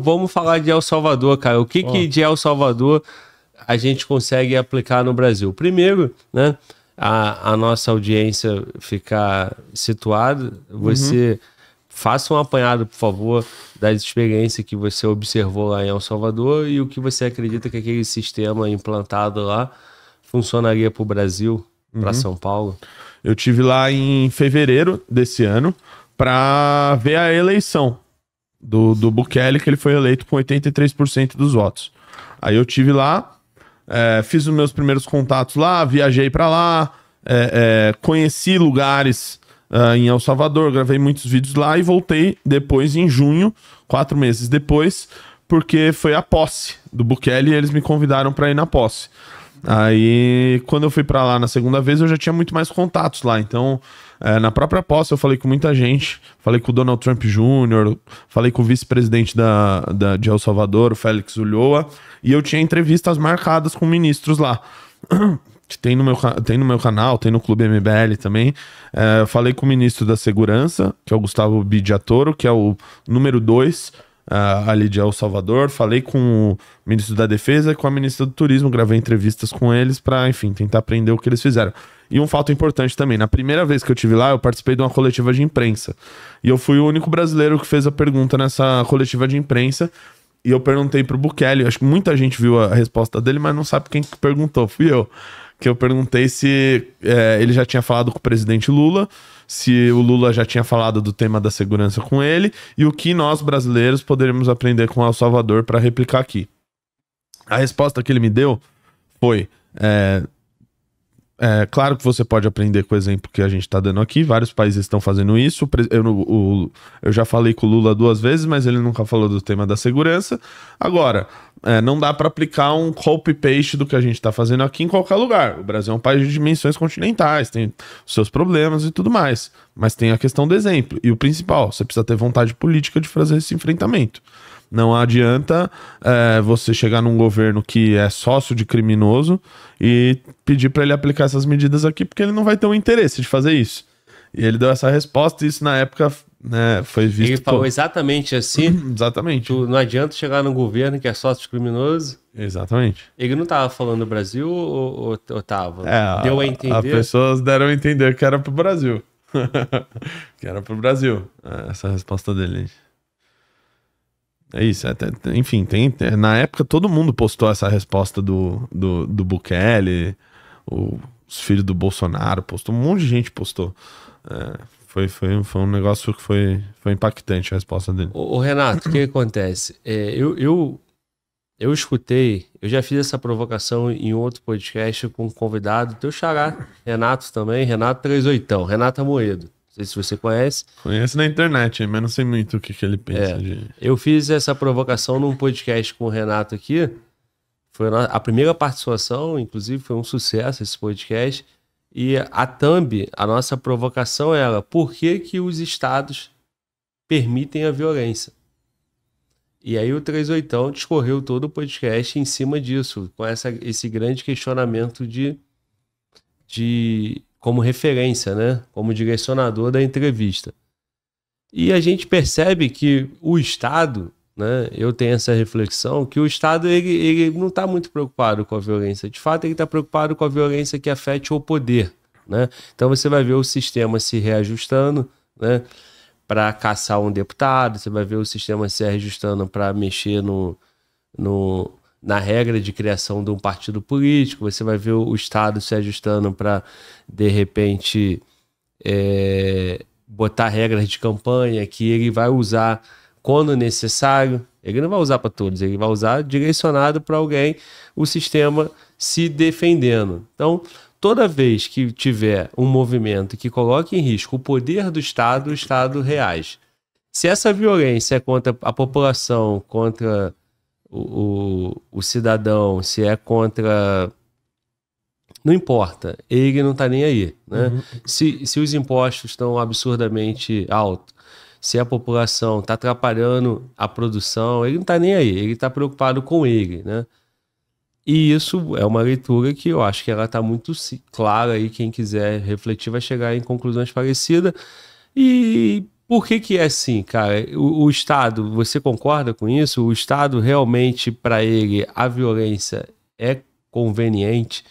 Vamos falar de El Salvador, cara. O que de El Salvador a gente consegue aplicar no Brasil? Primeiro, né, a nossa audiência ficar situada, você faça um apanhado, por favor, das experiências que você observou lá em El Salvador e o que você acredita que aquele sistema implantado lá funcionaria para o Brasil, para São Paulo. Eu tive lá em fevereiro desse ano para ver a eleição do Bukele, que ele foi eleito com 83% dos votos. Aí eu tive lá, fiz os meus primeiros contatos lá, viajei para lá, conheci lugares em El Salvador, gravei muitos vídeos lá e voltei depois em junho, 4 meses depois, porque foi a posse do Bukele e eles me convidaram para ir na posse. Aí, quando eu fui pra lá na segunda vez, eu já tinha muito mais contatos lá. Então, na própria posse, eu falei com muita gente. Falei com o Donald Trump Jr., falei com o vice-presidente de El Salvador, o Félix Ulloa. E eu tinha entrevistas marcadas com ministros lá. Tem no meu canal, tem no Clube MBL também. Eu falei com o ministro da Segurança, que é o Gustavo Bidiatoro, que é o número 2 ali de El Salvador. Falei com o ministro da Defesa e com a ministra do Turismo, gravei entrevistas com eles para, enfim, tentar aprender o que eles fizeram. E um fato importante também, na primeira vez que eu estive lá, eu participei de uma coletiva de imprensa. E eu fui o único brasileiro que fez a pergunta nessa coletiva de imprensa. E eu perguntei pro Bukele, acho que muita gente viu a resposta dele, mas não sabe quem que perguntou, fui eu. Que eu perguntei se ele já tinha falado com o presidente Lula, se o Lula já tinha falado do tema da segurança com ele e o que nós, brasileiros, poderíamos aprender com El Salvador para replicar aqui. A resposta que ele me deu foi... claro que você pode aprender com o exemplo que a gente está dando aqui, vários países estão fazendo isso. Eu já falei com o Lula 2 vezes, mas ele nunca falou do tema da segurança. Agora, não dá para aplicar um copy-paste do que a gente está fazendo aqui em qualquer lugar. O Brasil é um país de dimensões continentais, tem os seus problemas e tudo mais, mas tem a questão do exemplo. E o principal, você precisa ter vontade política de fazer esse enfrentamento. Não adianta você chegar num governo que é sócio de criminoso e pedir para ele aplicar essas medidas aqui, porque ele não vai ter o interesse de fazer isso. E ele deu essa resposta e isso na época, né, foi visto... Ele falou exatamente assim? Exatamente. Não adianta chegar num governo que é sócio de criminoso? Exatamente. Ele não estava falando do Brasil ou estava? Deu a entender? As pessoas deram a entender que era pro Brasil. Que era pro Brasil. Essa é a resposta dele. É isso, enfim, na época todo mundo postou essa resposta do Bukele, os filhos do Bolsonaro postou, um monte de gente postou. Foi um negócio que foi impactante a resposta dele. Ô Renato, o que acontece? Eu escutei, eu já fiz essa provocação em outro podcast com um convidado, teu xará, Renato também, Renato 38, Renato Amoedo. Não sei se você conhece. Conheço na internet, mas não sei muito o que ele pensa. Eu fiz essa provocação num podcast com o Renato aqui. Foi a primeira participação, inclusive foi um sucesso esse podcast. E a thumb, a nossa provocação era: por que os estados permitem a violência? E aí o 38 discorreu todo o podcast em cima disso, com esse grande questionamento como referência, né? Como direcionador da entrevista. E a gente percebe que o Estado, né? Eu tenho essa reflexão, que o Estado ele não está muito preocupado com a violência. De fato, ele está preocupado com a violência que afete o poder, né? Então você vai ver o sistema se reajustando, né? Para caçar um deputado, você vai ver o sistema se reajustando para mexer na regra de criação de um partido político, você vai ver o Estado se ajustando para, de repente, botar regras de campanha que ele vai usar quando necessário. Ele não vai usar para todos, ele vai usar direcionado para alguém, o sistema se defendendo. Então, toda vez que tiver um movimento que coloque em risco o poder do Estado, o Estado reage. Se essa violência é contra a população, contra o cidadão, se é contra... Não importa, ele não está nem aí, né? Se os impostos estão absurdamente altos, se a população está atrapalhando a produção, ele não está nem aí, ele está preocupado com ele, né? E isso é uma leitura que eu acho que ela está muito clara aí, quem quiser refletir vai chegar em conclusões parecidas. E Por que que é assim, cara? O Estado, você concorda com isso? O Estado realmente, para ele, a violência é conveniente?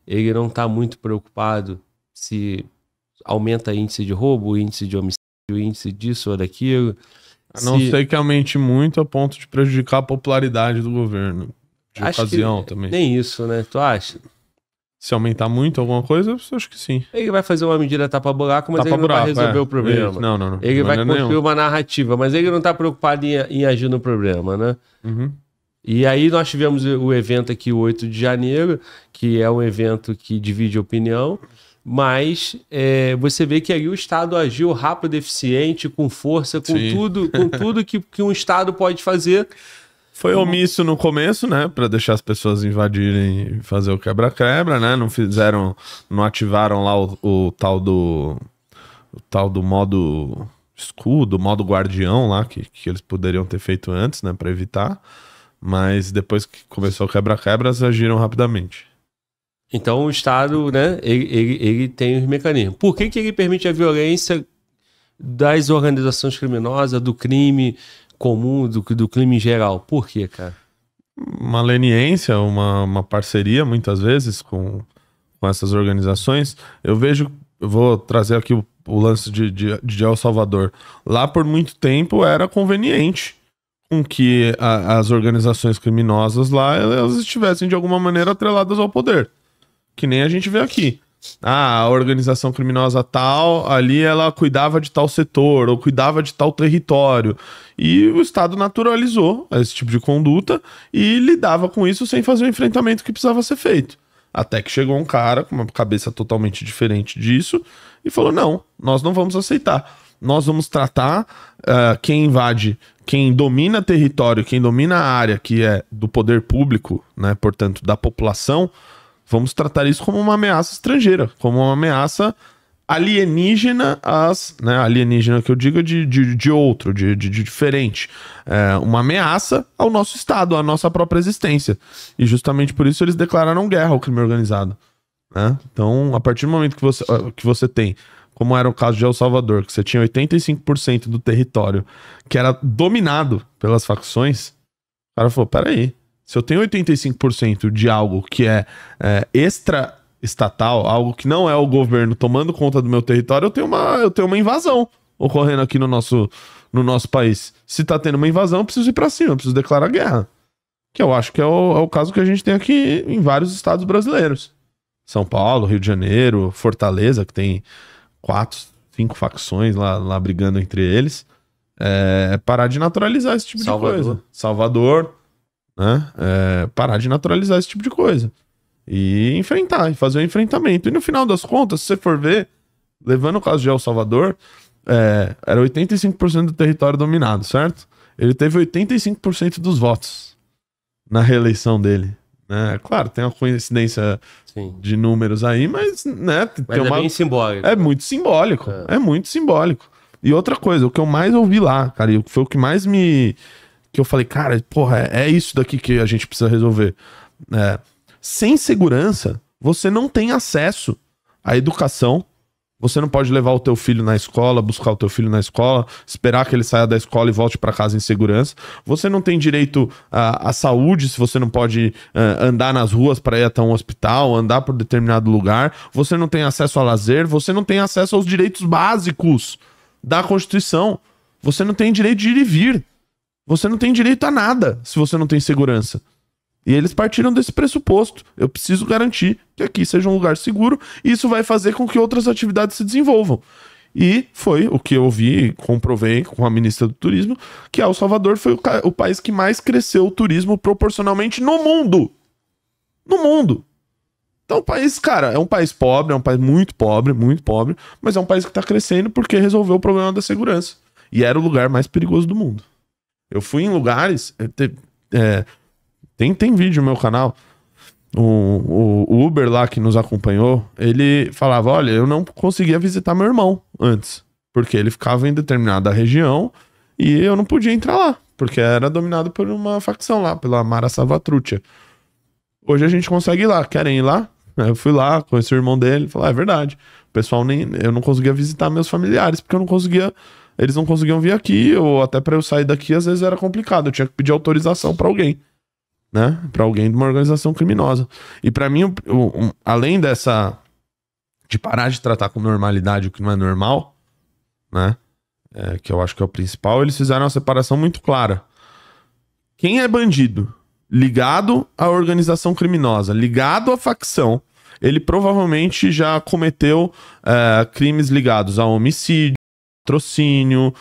Ele não está muito preocupado se aumenta índice de roubo, índice de homicídio, índice disso ou daquilo? A não ser que aumente muito a ponto de prejudicar a popularidade do governo. De ocasião também. Nem isso, né? Tu acha? Se aumentar muito alguma coisa, eu acho que sim. Ele vai fazer uma medida tapa-buraco, mas ele não vai resolver o problema. Não. Ele vai construir uma narrativa, mas ele não está preocupado em agir no problema, né? Uhum. E aí nós tivemos o evento aqui, o 8 de janeiro, que é um evento que divide opinião, mas você vê que ali o Estado agiu rápido, eficiente, com força, com tudo que um Estado pode fazer. Foi omisso no começo, né? Pra deixar as pessoas invadirem e fazer o quebra-quebra, né? Não ativaram lá o tal do modo escudo, modo guardião lá, que eles poderiam ter feito antes, né? Pra evitar. Mas depois que começou o quebra-quebra, eles agiram rapidamente. Então o Estado, né? Ele tem os mecanismos. Por que ele permite a violência das organizações criminosas, do crime comum, do crime em geral? Por quê, cara? Uma leniência, uma parceria, muitas vezes, com essas organizações. Eu vou trazer aqui o lance de El Salvador. Lá, por muito tempo, era conveniente com que as organizações criminosas lá, elas estivessem, de alguma maneira, atreladas ao poder. Que nem a gente vê aqui. A organização criminosa tal, ali ela cuidava de tal setor, ou cuidava de tal território. E o Estado naturalizou esse tipo de conduta e lidava com isso sem fazer o enfrentamento que precisava ser feito. Até que chegou um cara com uma cabeça totalmente diferente disso e falou, não, nós não vamos aceitar. Nós vamos tratar quem invade, quem domina território, quem domina a área que é do poder público, né, portanto, da população. Vamos tratar isso como uma ameaça estrangeira, como uma ameaça alienígena alienígena que eu digo de outro, de diferente. Uma ameaça ao nosso Estado, à nossa própria existência. E justamente por isso eles declararam guerra ao crime organizado. Né? Então, a partir do momento que você tem, como era o caso de El Salvador, que você tinha 85% do território que era dominado pelas facções, o cara falou, peraí, se eu tenho 85% de algo que é extra-estatal, algo que não é o governo tomando conta do meu território, eu tenho uma invasão ocorrendo aqui no nosso país. Se tá tendo uma invasão, eu preciso ir pra cima, eu preciso declarar guerra. Que eu acho que é o caso que a gente tem aqui em vários estados brasileiros. São Paulo, Rio de Janeiro, Fortaleza, que tem 4, 5 facções lá brigando entre eles. Parar de naturalizar esse tipo de coisa. Salvador, né? Parar de naturalizar esse tipo de coisa. E enfrentar, e fazer o enfrentamento. E no final das contas, se você for ver, levando o caso de El Salvador, era 85% do território dominado, certo? Ele teve 85% dos votos na reeleição dele. Claro, tem uma coincidência de números aí, mas, né, mas bem simbólico. É muito simbólico. É muito simbólico. E outra coisa, o que eu mais ouvi lá, cara, e foi o que mais que eu falei, cara, porra, é isso daqui que a gente precisa resolver. Sem segurança, você não tem acesso à educação. Você não pode levar o teu filho na escola, buscar o teu filho na escola, esperar que ele saia da escola e volte para casa em segurança. Você não tem direito à saúde, se você não pode andar nas ruas para ir até um hospital, andar por determinado lugar. Você não tem acesso a lazer, você não tem acesso aos direitos básicos da Constituição. Você não tem direito de ir e vir. Você não tem direito a nada se você não tem segurança. E eles partiram desse pressuposto. Eu preciso garantir que aqui seja um lugar seguro e isso vai fazer com que outras atividades se desenvolvam. E foi o que eu vi, comprovei com a ministra do Turismo, que El Salvador foi o país que mais cresceu o turismo proporcionalmente no mundo. No mundo. Então o país, cara, é um país pobre, é um país muito pobre, mas é um país que está crescendo porque resolveu o problema da segurança. E era o lugar mais perigoso do mundo. Eu fui em lugares... Tem vídeo no meu canal. O Uber lá que nos acompanhou, ele falava, olha, eu não conseguia visitar meu irmão antes, porque ele ficava em determinada região e eu não podia entrar lá, porque era dominado por uma facção lá, pela Mara Salvatrucha. Hoje a gente consegue ir lá, querem ir lá? Eu fui lá, conheci o irmão dele, falei, é verdade. O pessoal eu não conseguia visitar meus familiares, porque eu não conseguia eles não conseguiam vir aqui, ou até para eu sair daqui, às vezes era complicado. Eu tinha que pedir autorização para alguém, né? Para alguém de uma organização criminosa. E para mim, além de parar de tratar com normalidade o que não é normal, né? Que eu acho que é o principal, eles fizeram uma separação muito clara. Quem é bandido ligado à organização criminosa, ligado à facção, ele provavelmente já cometeu crimes ligados a homicídio, patrocínio,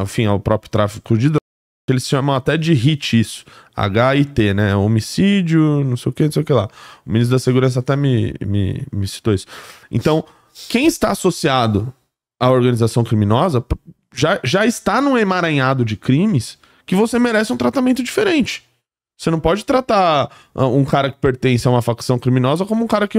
enfim, ao próprio tráfico de drogas. Eles chamam até de HIT isso. HIT, né? Homicídio, não sei o que lá. O ministro da Segurança até me citou isso. Então, quem está associado à organização criminosa já está num emaranhado de crimes que você merece um tratamento diferente. Você não pode tratar um cara que pertence a uma facção criminosa como um cara que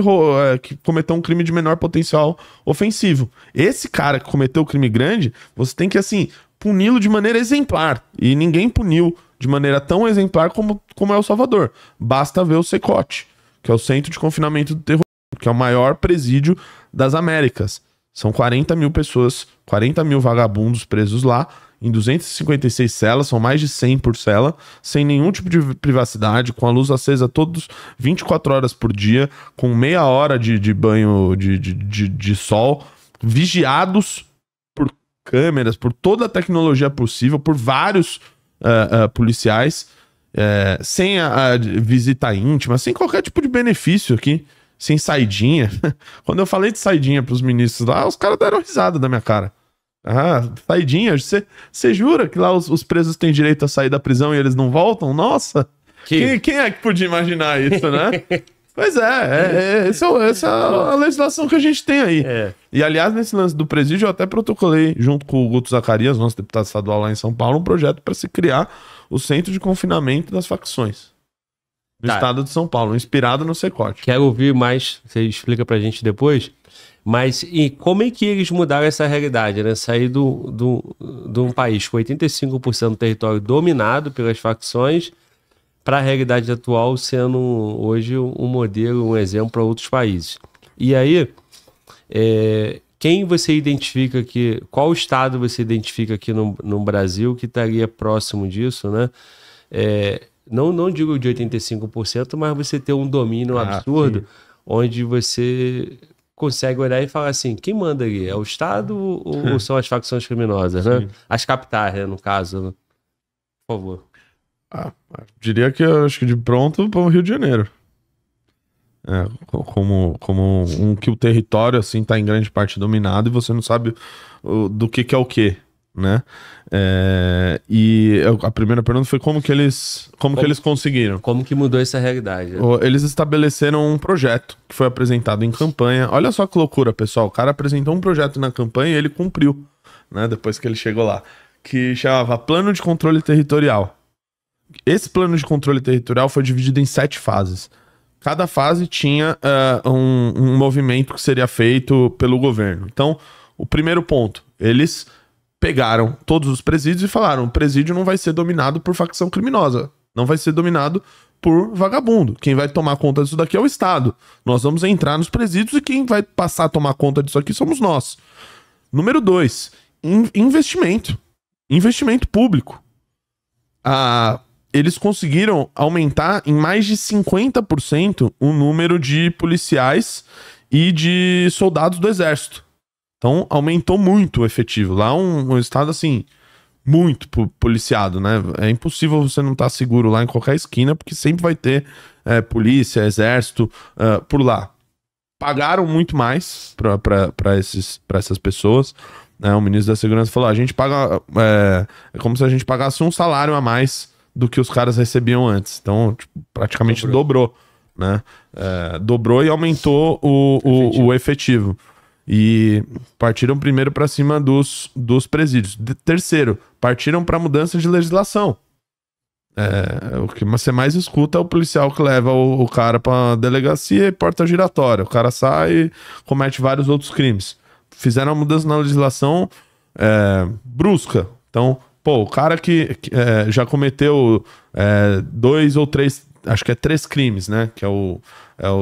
cometeu um crime de menor potencial ofensivo. Esse cara que cometeu o crime grande, você tem que, assim, puni-lo de maneira exemplar. E ninguém puniu de maneira tão exemplar como é o Salvador. Basta ver o CECOT, que é o Centro de Confinamento do Terrorismo, que é o maior presídio das Américas. São 40 mil pessoas, 40 mil vagabundos presos lá, em 256 celas, são mais de 100 por cela, sem nenhum tipo de privacidade, com a luz acesa todos 24 horas por dia, com meia hora de banho de sol, vigiados por câmeras, por toda a tecnologia possível, por vários policiais, sem a visita íntima, sem qualquer tipo de benefício aqui, sem saidinha. Quando eu falei de saidinha pros ministros lá, os caras deram risada da minha cara. Saidinha? Você jura que lá os presos têm direito a sair da prisão e eles não voltam? Nossa! Quem é que podia imaginar isso, né? Pois essa é a legislação que a gente tem aí. E, aliás, nesse lance do presídio, eu até protocolei, junto com o Guto Zacarias, nosso deputado estadual lá em São Paulo, um projeto para se criar o Centro de Confinamento das Facções no estado de São Paulo, inspirado no CECOT. Quero ouvir mais, você explica pra gente depois. Mas e como é que eles mudaram essa realidade, né? Sair de um país com 85% do território dominado pelas facções para a realidade atual sendo hoje um modelo, um exemplo para outros países. E aí, quem você identifica aqui, qual estado você identifica aqui no Brasil que estaria próximo disso, né? Não digo de 85%, mas você ter um domínio absurdo, sim, onde você consegue olhar e falar assim, quem manda ali? É o Estado ou são as facções criminosas, né? As capitais, né, no caso, né? Por favor. Diria que eu acho que de pronto para o Rio de Janeiro. Como que o território assim tá em grande parte dominado e você não sabe do que é o quê, né? E a primeira pergunta foi como que eles conseguiram. Como que mudou essa realidade? Eles estabeleceram um projeto que foi apresentado em campanha. Olha só que loucura, pessoal. O cara apresentou um projeto na campanha e ele cumpriu, né? Depois que ele chegou lá. Que chamava Plano de Controle Territorial. Esse plano de controle territorial foi dividido em 7 fases. Cada fase tinha um movimento que seria feito pelo governo. Então, o primeiro ponto, eles pegaram todos os presídios e falaram, o presídio não vai ser dominado por facção criminosa, não vai ser dominado por vagabundo. Quem vai tomar conta disso daqui é o Estado. Nós vamos entrar nos presídios e quem vai passar a tomar conta disso aqui somos nós. Número 2, investimento. Investimento público. Eles conseguiram aumentar em mais de 50% o número de policiais e de soldados do exército. Então, aumentou muito o efetivo. Lá um estado, assim, muito policiado, né? É impossível você não estar seguro lá em qualquer esquina, porque sempre vai ter polícia, exército por lá. Pagaram muito mais para essas pessoas. O ministro da Segurança falou, a gente paga... é como se a gente pagasse um salário a mais do que os caras recebiam antes. Então, praticamente dobrou, né? Dobrou e aumentou o efetivo. E partiram primeiro para cima dos presídios. Terceiro, partiram para mudança de legislação. O que você mais escuta é o policial que leva o cara para delegacia e porta giratória. O cara sai e comete vários outros crimes. Fizeram uma mudança na legislação brusca. Então, o cara que já cometeu 2 ou 3, acho que é 3 crimes, né? Que é o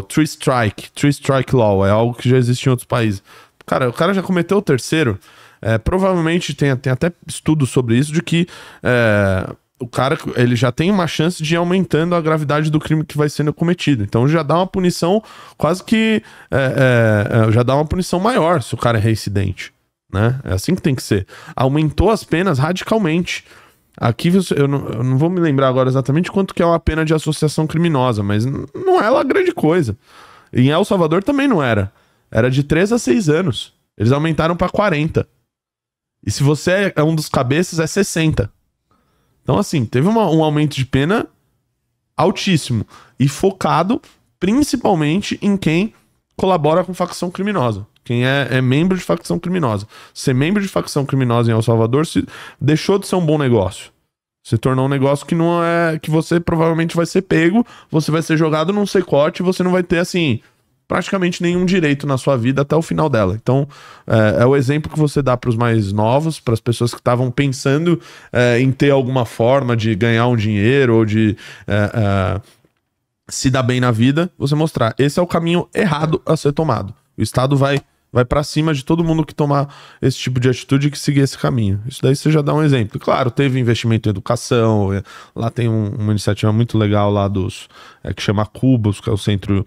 Three Strike Law, é algo que já existe em outros países. Cara, o cara já cometeu o terceiro, Provavelmente tem até estudos sobre isso, de que o cara ele já tem uma chance de ir aumentando a gravidade do crime que vai sendo cometido. Então já dá uma punição quase que... já dá uma punição maior se o cara é reincidente, né? É assim que tem que ser. Aumentou as penas radicalmente. Aqui eu não vou me lembrar agora exatamente quanto que é uma pena de associação criminosa, mas não é lá grande coisa. Em El Salvador também não era. Era de 3 a 6 anos. Eles aumentaram para 40. E se você é um dos cabeças, é 60. Então, assim, teve um aumento de pena altíssimo. E focado principalmente em quem colabora com facção criminosa. Quem é membro de facção criminosa. Ser membro de facção criminosa em El Salvador deixou de ser um bom negócio. Se tornou um negócio que não é... que você provavelmente vai ser pego, você vai ser jogado num secote e você não vai ter, assim, praticamente nenhum direito na sua vida até o final dela. Então, é o exemplo que você dá para os mais novos, para as pessoas que estavam pensando em ter alguma forma de ganhar um dinheiro ou de se dar bem na vida, você mostrar. Esse é o caminho errado a ser tomado. O Estado vai para cima de todo mundo que tomar esse tipo de atitude e que seguir esse caminho. Isso daí você já dá um exemplo. E, claro, teve investimento em educação, lá tem uma iniciativa muito legal lá que chama Cubos, que é o Centro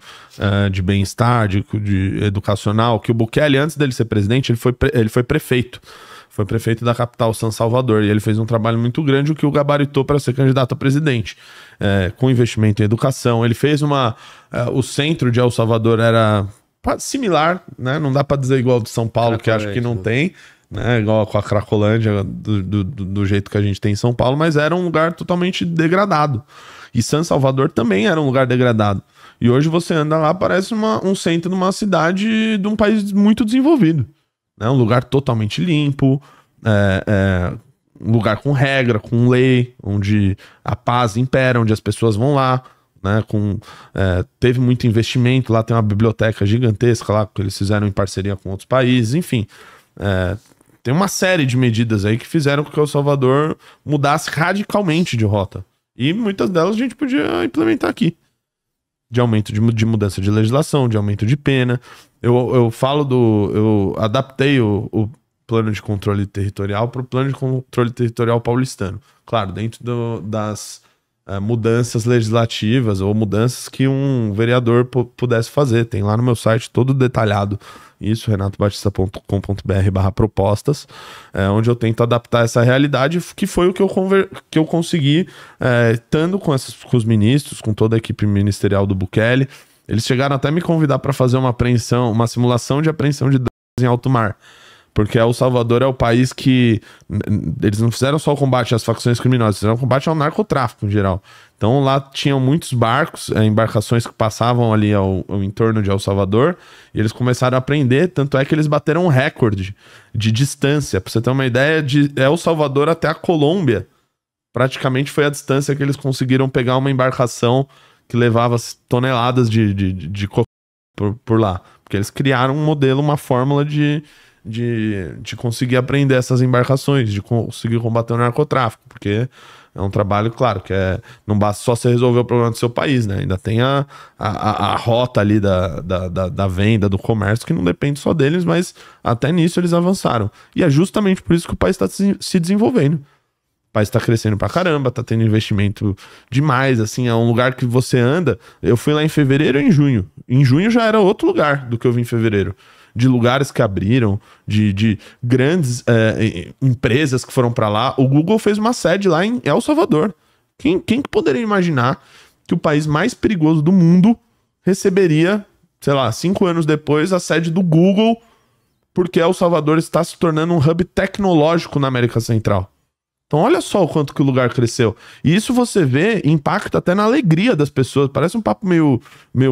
de Bem-Estar, de educacional, que o Bukele, antes dele ser presidente, ele foi prefeito. Foi prefeito da capital, San Salvador, e ele fez um trabalho muito grande, o que o gabaritou para ser candidato a presidente, com investimento em educação. Ele fez o centro de El Salvador era... similar, né? Não dá pra dizer igual de São Paulo, que acho que não tem, né? Igual com a Cracolândia, do jeito que a gente tem em São Paulo, mas era um lugar totalmente degradado. E San Salvador também era um lugar degradado. E hoje você anda lá, parece um centro de uma cidade de um país muito desenvolvido, né? Um lugar totalmente limpo, um lugar com regra, com lei, onde a paz impera, onde as pessoas vão lá, né, teve muito investimento, lá tem uma biblioteca gigantesca lá, que eles fizeram em parceria com outros países, enfim. Tem uma série de medidas aí que fizeram com que El Salvador mudasse radicalmente de rota. E muitas delas a gente podia implementar aqui. De aumento de mudança de legislação, de aumento de pena. Eu adaptei o plano de controle territorial para o plano de controle territorial paulistano. Claro, dentro das... mudanças legislativas ou mudanças que um vereador pudesse fazer. Tem lá no meu site todo detalhado isso, renatobatista.com.br/propostas, onde eu tento adaptar essa realidade, que foi o que eu consegui estando com os ministros, com toda a equipe ministerial do Bukele. Eles chegaram até a me convidar para fazer uma simulação de apreensão de drogas em alto mar. Porque El Salvador é o país que... eles não fizeram só o combate às facções criminosas, fizeram o combate ao narcotráfico em geral. Então lá tinham muitos barcos, embarcações que passavam ali ao entorno de El Salvador, e eles começaram a apreender, tanto é que eles bateram um recorde de distância. Pra você ter uma ideia, de El Salvador até a Colômbia, praticamente foi a distância que eles conseguiram pegar uma embarcação que levava toneladas de cocaína por lá. Porque eles criaram um modelo, uma fórmula de conseguir apreender essas embarcações, de conseguir combater o narcotráfico, porque é um trabalho, claro, que não basta só você resolver o problema do seu país, né? Ainda tem a rota ali da venda, do comércio, que não depende só deles, mas até nisso eles avançaram. E é justamente por isso que o país está se desenvolvendo. O país está crescendo pra caramba, tá tendo investimento demais, assim, é um lugar que você anda... Eu fui lá em fevereiro e em junho. Em junho já era outro lugar do que eu vi em fevereiro. De lugares que abriram, de grandes empresas que foram para lá. O Google fez uma sede lá em El Salvador. Quem poderia imaginar que o país mais perigoso do mundo receberia, sei lá, 5 anos depois, a sede do Google, porque El Salvador está se tornando um hub tecnológico na América Central. Então olha só o quanto que o lugar cresceu. E isso você vê, impacta até na alegria das pessoas. Parece um papo meio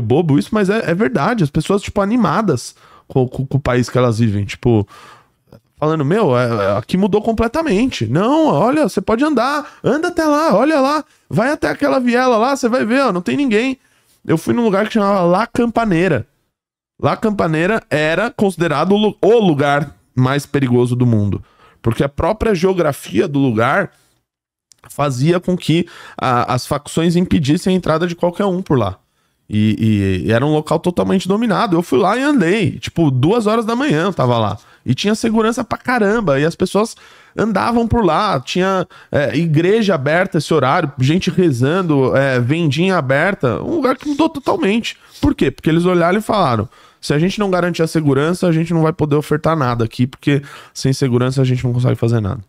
bobo isso, mas é verdade. As pessoas, tipo, animadas com o país que elas vivem, tipo, falando, aqui mudou completamente. Não, olha, você pode anda até lá, olha lá, vai até aquela viela lá, você vai ver, ó, não tem ninguém. Eu fui num lugar que chamava La Campaneira. La Campaneira era considerado o lugar mais perigoso do mundo, porque a própria geografia do lugar fazia com que as facções impedissem a entrada de qualquer um por lá. E era um local totalmente dominado. Eu fui lá e andei. Tipo, 2 horas da manhã eu tava lá. E tinha segurança pra caramba. E as pessoas andavam por lá. Tinha igreja aberta esse horário, gente rezando, vendinha aberta. Um lugar que mudou totalmente. Por quê? Porque eles olharam e falaram: se a gente não garantir a segurança, a gente não vai poder ofertar nada aqui, porque sem segurança a gente não consegue fazer nada.